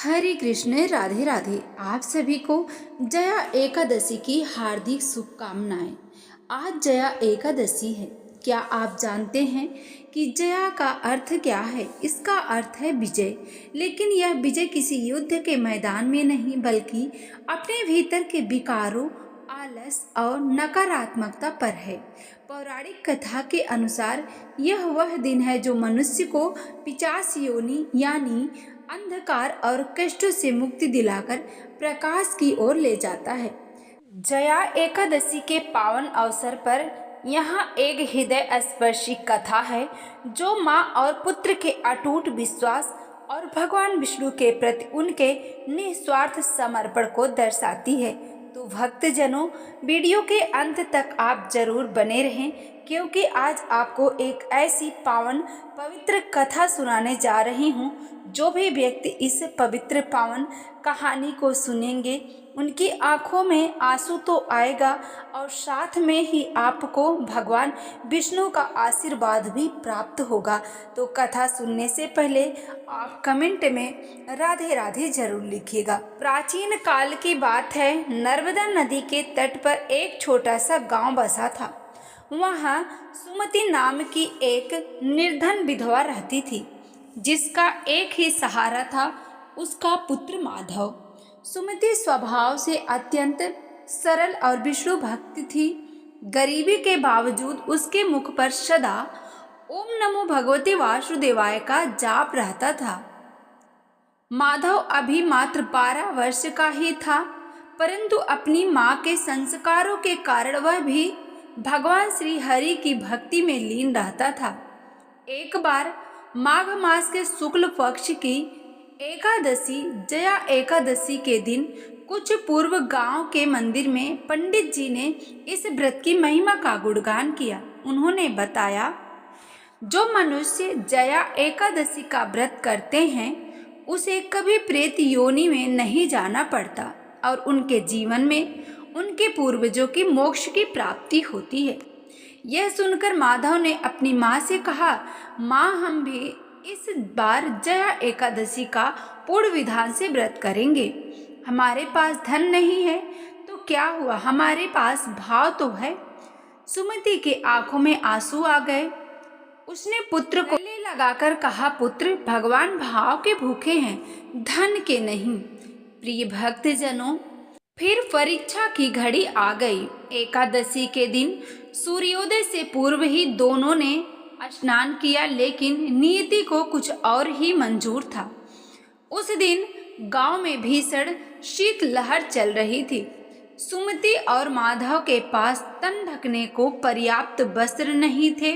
हरे कृष्ण, राधे राधे। आप सभी को जया एकादशी की हार्दिक शुभकामनाएं। आज जया एकादशी है। क्या आप जानते हैं कि जया का अर्थ क्या है? इसका अर्थ है विजय। लेकिन यह विजय किसी युद्ध के मैदान में नहीं, बल्कि अपने भीतर के विकारों, आलस और नकारात्मकता पर है। पौराणिक कथा के अनुसार यह वह दिन है जो मनुष्य को पिशाच योनि यानी अंधकार और कष्टों से मुक्ति दिलाकर प्रकाश की ओर ले जाता है। जया एकादशी के पावन अवसर पर यहाँ एक हृदय स्पर्शी कथा है जो माँ और पुत्र के अटूट विश्वास और भगवान विष्णु के प्रति उनके निस्वार्थ समर्पण को दर्शाती है। तो भक्तजनों, वीडियो के अंत तक आप जरूर बने रहें, क्योंकि आज आपको एक ऐसी पावन पवित्र कथा सुनाने जा रही हूँ। जो भी व्यक्ति इस पवित्र पावन कहानी को सुनेंगे, उनकी आंखों में आंसू तो आएगा और साथ में ही आपको भगवान विष्णु का आशीर्वाद भी प्राप्त होगा। तो कथा सुनने से पहले आप कमेंट में राधे राधे जरूर लिखिएगा। प्राचीन काल की बात है। नर्मदा नदी के तट पर एक छोटा सा गांव बसा था। वहाँ सुमति नाम की एक निर्धन विधवा रहती थी, जिसका एक ही सहारा था, उसका पुत्र माधव। सुमति स्वभाव से अत्यंत सरल और विष्णु भक्त थी। गरीबी के बावजूद उसके मुख पर सदा ओम नमो भगवते वासुदेवाय का जाप रहता था। माधव अभी मात्र 12 वर्ष का ही था, परंतु अपनी माँ के संस्कारों के कारण वह भी भगवान श्री हरि की भक्ति में लीन रहता था। एक बार माघ मास के शुक्ल पक्ष की एकादशी जया एकादशी के दिन कुछ पूर्व गांव के मंदिर में पंडित जी ने इस व्रत की महिमा का गुणगान किया। उन्होंने बताया, जो मनुष्य जया एकादशी का व्रत करते हैं उसे कभी प्रेत योनि में नहीं जाना पड़ता और उनके जीवन में उनके पूर्वजों की मोक्ष की प्राप्ति होती है। यह सुनकर माधव ने अपनी माँ से कहा, माँ, हम भी इस बार जया एकादशी का पूर्ण विधान से व्रत करेंगे। हमारे पास धन नहीं है तो क्या हुआ, हमारे पास भाव तो है। सुमति के आंखों में आंसू आ गए। उसने पुत्र को गले लगाकर कहा, पुत्र, भगवान भाव के भूखे हैं, धन के नहीं। प्रिय भक्तजनों, फिर परीक्षा की घड़ी आ गई। एकादशी के दिन सूर्योदय से पूर्व ही दोनों ने स्नान किया, लेकिन नियति को कुछ और ही मंजूर था। उस दिन गांव में भीषण शीतलहर चल रही थी। सुमति और माधव के पास तन ढकने को पर्याप्त वस्त्र नहीं थे।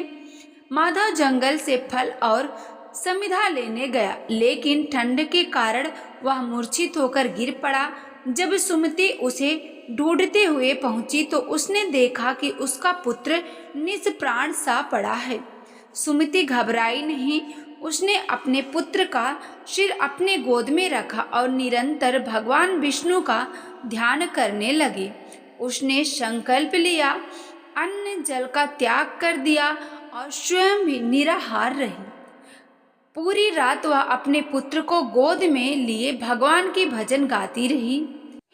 माधव जंगल से फल और समिधा लेने गया, लेकिन ठंड के कारण वह मूर्छित होकर गिर पड़ा। जब सुमति उसे ढूंढते हुए पहुंची तो उसने देखा कि उसका पुत्र निष्प्राण सा पड़ा है। सुमति घबराई नहीं। उसने अपने पुत्र का सिर अपने गोद में रखा और निरंतर भगवान विष्णु का ध्यान करने लगी। उसने संकल्प लिया, अन्न जल का त्याग कर दिया और स्वयं भी निराहार रही। पूरी रात वह अपने पुत्र को गोद में लिए भगवान की भजन गाती रही।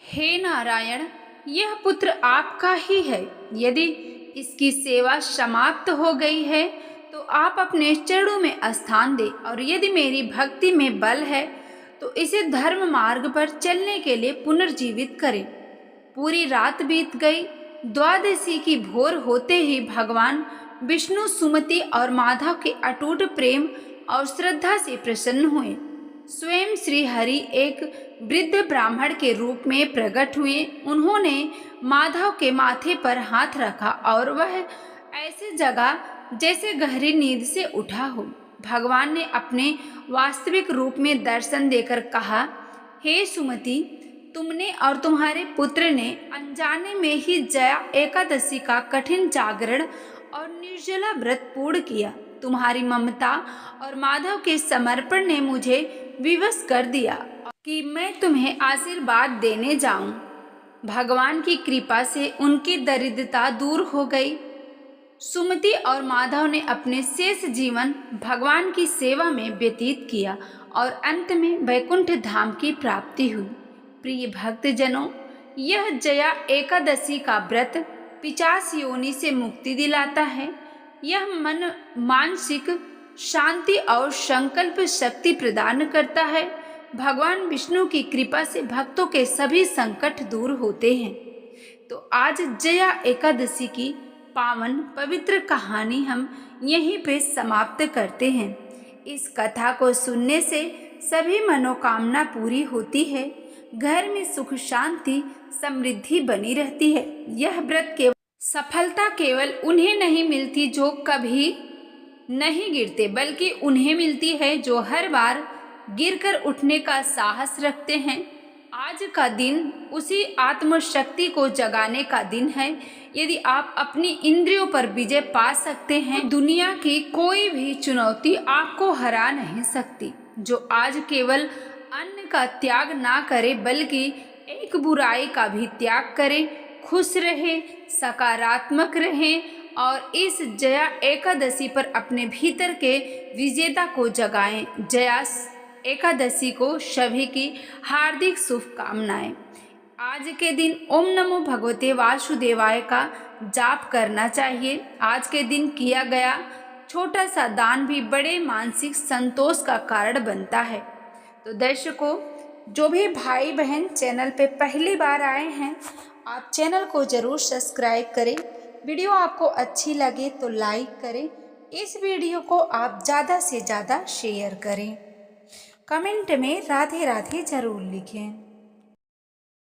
हे नारायण, यह पुत्र आपका ही है। यदि इसकी सेवा समाप्त हो गई है तो आप अपने चरणों में स्थान दें, और यदि मेरी भक्ति में बल है तो इसे धर्म मार्ग पर चलने के लिए पुनर्जीवित करें। पूरी रात बीत गई। द्वादशी की भोर होते ही भगवान विष्णु सुमति और माधव के अटूट प्रेम और श्रद्धा से प्रसन्न हुए। स्वयं श्री हरि एक वृद्ध ब्राह्मण के रूप में प्रकट हुए। उन्होंने माधव के माथे पर हाथ रखा और वह ऐसे जगह जैसे गहरी नींद से उठा हो। भगवान ने अपने वास्तविक रूप में दर्शन देकर कहा, हे सुमति, तुमने और तुम्हारे पुत्र ने अनजाने में ही जया एकादशी का कठिन जागरण और निर्जला व्रत पूर्ण किया। तुम्हारी ममता और माधव के समर्पण ने मुझे विवश कर दिया कि मैं तुम्हें आशीर्वाद देने जाऊं। भगवान की कृपा से उनकी दरिद्रता दूर हो गई। सुमति और माधव ने अपने शेष जीवन भगवान की सेवा में व्यतीत किया और अंत में वैकुंठ धाम की प्राप्ति हुई। प्रिय भक्तजनों, यह जया एकादशी का व्रत 50 योनि से मुक्ति दिलाता है। यह मन मानसिक शांति और संकल्प शक्ति प्रदान करता है। भगवान विष्णु की कृपा से भक्तों के सभी संकट दूर होते हैं। तो आज जया एकादशी की पावन पवित्र कहानी हम यहीं पे समाप्त करते हैं। इस कथा को सुनने से सभी मनोकामना पूरी होती है, घर में सुख शांति समृद्धि बनी रहती है। यह व्रत केवल सफलता केवल उन्हें नहीं मिलती जो कभी नहीं गिरते, बल्कि उन्हें मिलती है जो हर बार गिरकर उठने का साहस रखते हैं। आज का दिन उसी आत्मशक्ति को जगाने का दिन है। यदि आप अपनी इंद्रियों पर विजय पा सकते हैं, दुनिया की कोई भी चुनौती आपको हरा नहीं सकती। जो आज केवल अन्न का त्याग ना करे, बल्कि एक बुराई का भी त्याग करे, खुश रहे, सकारात्मक रहे और इस जया एकादशी पर अपने भीतर के विजेता को जगाएं। जया एकादशी को सभी की हार्दिक शुभकामनाएं। आज के दिन ओम नमो भगवते वासुदेवाय का जाप करना चाहिए। आज के दिन किया गया छोटा सा दान भी बड़े मानसिक संतोष का कारण बनता है। तो दर्शकों, जो भी भाई बहन चैनल पे पहली बार आए हैं, आप चैनल को ज़रूर सब्सक्राइब करें। वीडियो आपको अच्छी लगे तो लाइक करें। इस वीडियो को आप ज़्यादा से ज़्यादा शेयर करें। कमेंट में राधे राधे ज़रूर लिखें।